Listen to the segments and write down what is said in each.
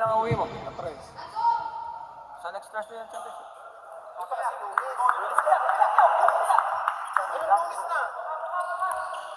kailan ang uwi mo? Tres. Sa next Thursday yung championship.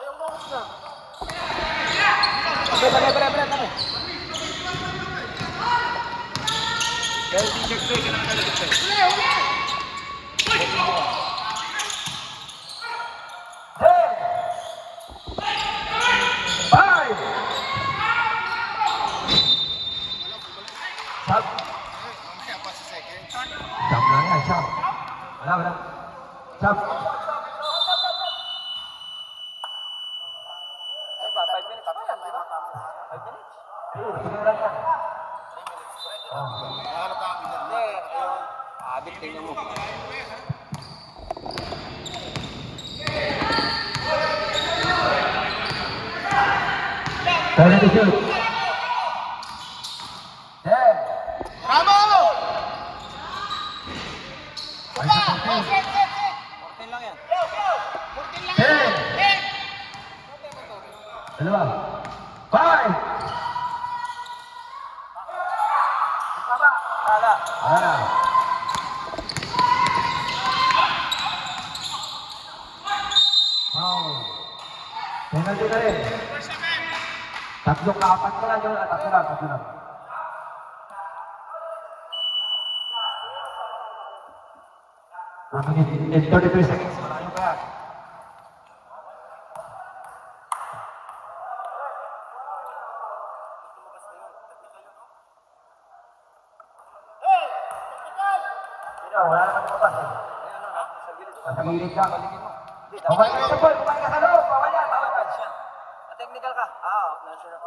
Ayong lunes na. Pre. Kaya t-shirt ko, isa na nakalagit ko. Chop lang yan, chop. Wala. Chop. Ay ba, 5 minutes pa yan, di ba? 5 minutes? Sige lang yan. Hindi, yung habit tingnan mo. Kaya to shoot. Ten. Bravo! 14 lang yan. Ten. Dalawa. Five. Wala. Wala. Wow. Penalty na rin. Tatlo ka, apat ka lang yun. Tatlo lang. In 33 seconds, malayo ka. Wala naman lumabas eh. Sa gilid ka. Bumalik ka sa ball, bumalik ka sa loob. Bawal yan. Technical ka? Nandiyan na.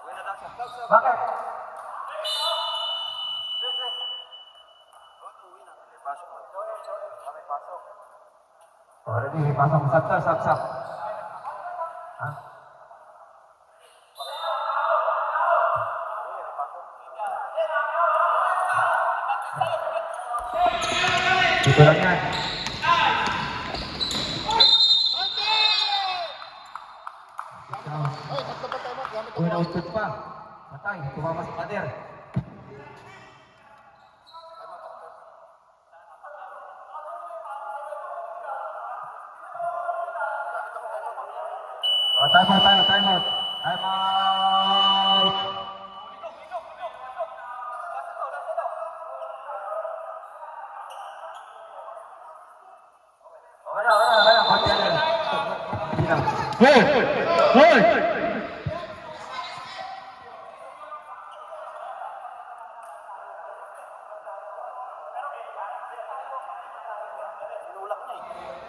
Uwi na lang siya. Bakit? May pasok. May pasok. Already, may pasok. Sap. Ha? Dito lang yan. Ay, tatlo pa tayo mo. Gamit Uy, na-output pa. Matay, tumama sa pader. Time out. Time out. Wala. Konti yan. Hindi lang. Hoy!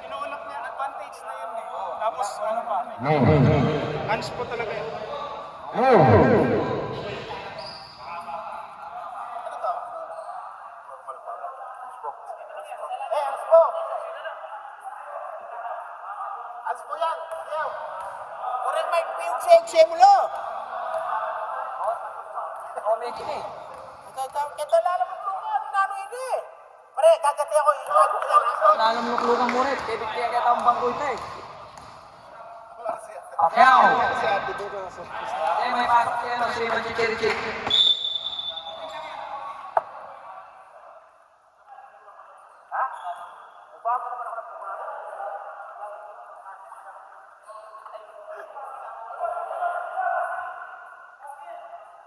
Kinulak niya, advantage na yun eh. Tapos ano pa? Hands po talaga yun. Hands po yan. Ayaw. Kurang may piyong mo lo. May kini. Kaya lalaman ko nga. Nano hindi. Pare, gagati ako. Nalam luklukan mo rin. Kaya kita ang bangko ito eh. Akyaw! Si ate dito. May pasok yan. Sri Manchiteri.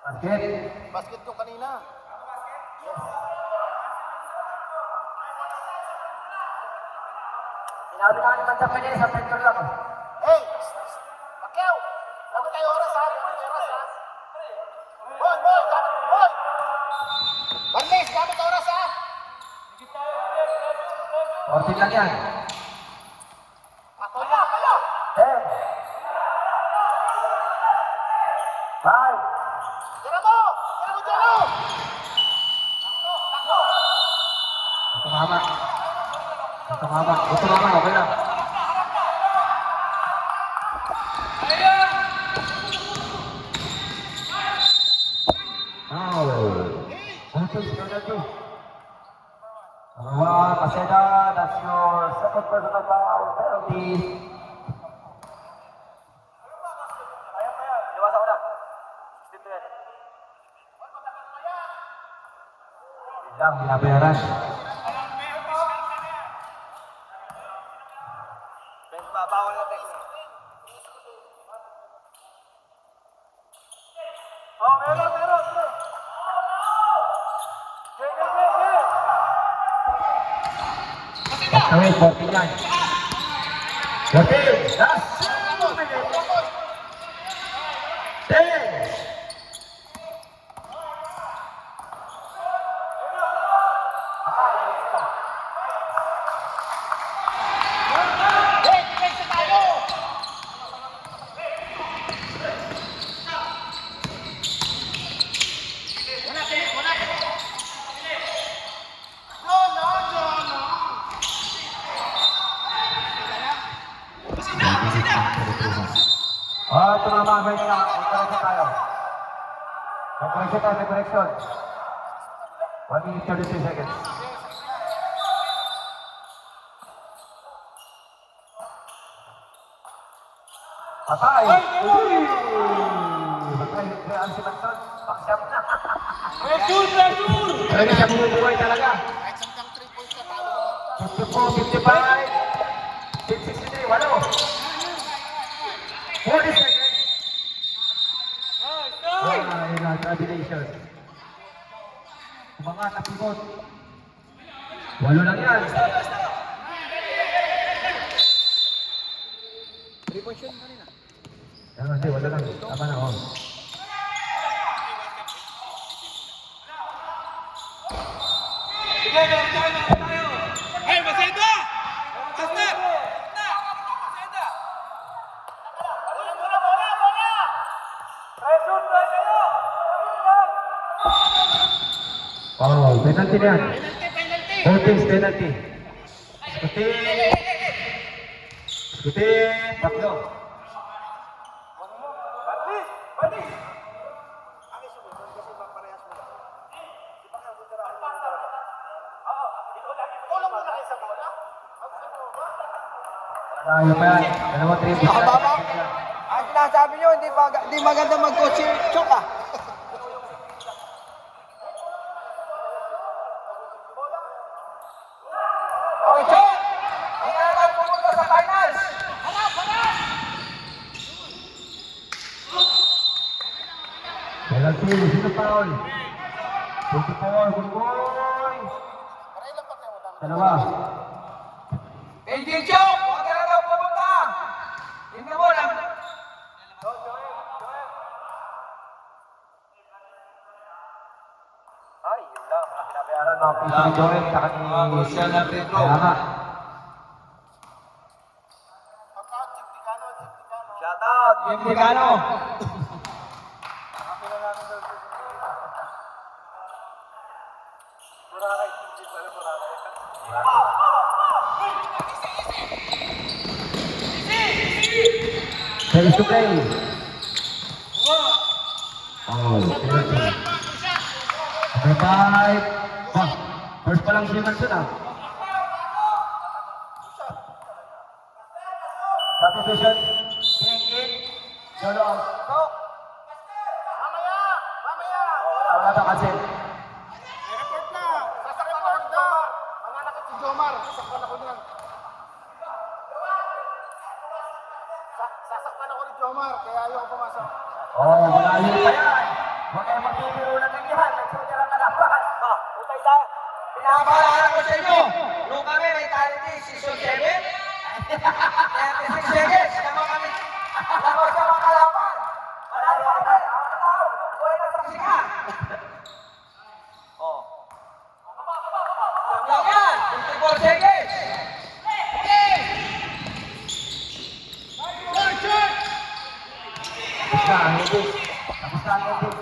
Basket. Basket ko kanina. Sinabi ka naman sa pwede sa picture lang. Hey! Pacquiao! Gamit tayo oras ha? Boy! Boy! Barnes, gamit oras ha? 14 lang yan. Patuloy na kayo! 10. 5. Tira mo! Jalo! Tumama, okay lang. Penalty. Paseda, that's your second personal foul penalty. Iwas ako na. 16 to yan. lang, binabayaran. Friends, bawal na technique. Oh, meron, meron, meron. Okay, 49. 14, last. 10. Ito na mga ganyan na. Mag-correction tayo. Mag-correction tayo, mag-correction. 1 minute 33 seconds. Patay! Uy! Patay, ang si Manson. Paksiyap na. Talaga siya bumubuhay talaga. 54, 55, 63, walo. 40 seconds. Congratulations. Mga napikot. Walo lang yan. 3-point shot kanina. Hindi, walo lang. Tama na, oh. Sige, meron tayo. Hey, Masenda! Master! Masenda! Bola! Presyon, presyon! Oh, penalty na yan. Penalty. Penalty. Skutin. Skutin. Tatlo. Bali! Tulong mo na kayo sa bola. Tayo pa yan. Dalawa, 3 minutes. Nakababa? Ang sinasabi nyo, hindi maganda mag-coach yung chok ah. Okay, chok! Ang naman pumunta sa finals! Penalty. Sino foul? 24. Gulgoy. Dalawa. Benji Chok! Huwag ka na daw pumunta! Tingnan mo lang. Ay, yun lang. Pinabayaran mga piso ni Joel sa kanyang kaya nga. Shout out! Jim Ticano! Service to play. Oh, penalty. Number 5. First pa lang si Manson ah. Substitution. King. Jolo out. Wala na kasi. Report na! Report na! Mananakit si Jomar. Sasakpan ako niyan. Sasakpan ako ni Jomar, kaya ayaw ko pumasok. Oh, malayo pa yan. Huwag kayo magtuturo na ganyan. Nagsuntira ka na ba? Utay tayo. Pinapaalala ko sa inyo, nung kami may talent season 7, 36 seconds, naman kami, naman sa mga kalaban. Malalo kami, ang tao, buhay na sa musika. Oh. Lang yan, 54 seconds. Tapos na ang ending. Tapos na ang ending.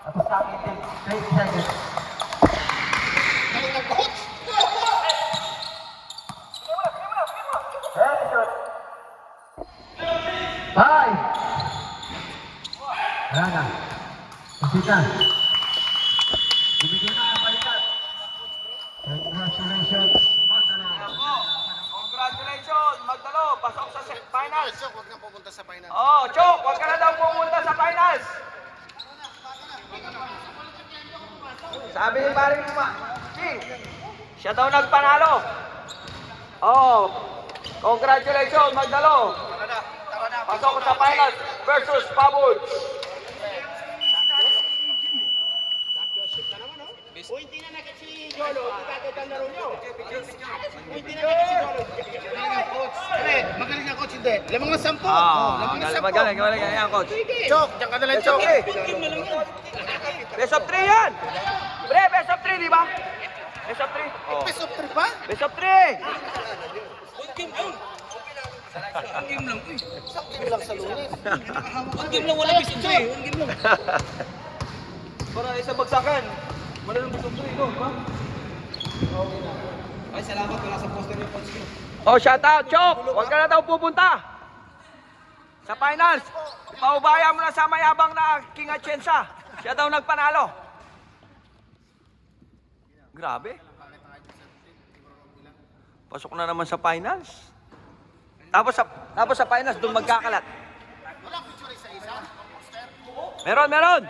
Tapos na ang ending. 20 seconds. Bye! Wala na. Masita. Ibigay na ang balikat. Congratulations. Congratulations, Magdalo, pasok sa finals. Huwag na pupunta sa final. Oh, Chok, huwag ka na daw pumunta sa finals. Sabi ni Paring Archie. Siya daw nagpanalo. Oh, congratulations, Magdalo. Pasok sa finals versus Pabul. Hindi na nakit si Jolo, ikakit ang laro nyo. Hindi na nakit si Jolo. Magaling ang coach, hindi. Lamang ng 10. Magaling. Ayan, coach. Chok, diyan ka na lang, Chok. Best of 3 yan. Pre, best of 3, di ba? Best of 3. Oh. Best of 3 pa? Best of 3. Isang game lang sa lunes. Para isa bagsakan. Wala nang best of 3 doon, ba? Ay, salamat. Wala sa poster yung coach ko. Oh, shout out, Chok. Huwag ka na daw pupunta. Sa finals. Paubaya mo na sa mayabang na King Atienza. Siya daw nagpanalo. Grabe. Pasok na naman sa finals. Tapos sa finals, doon magkakalat. Meron.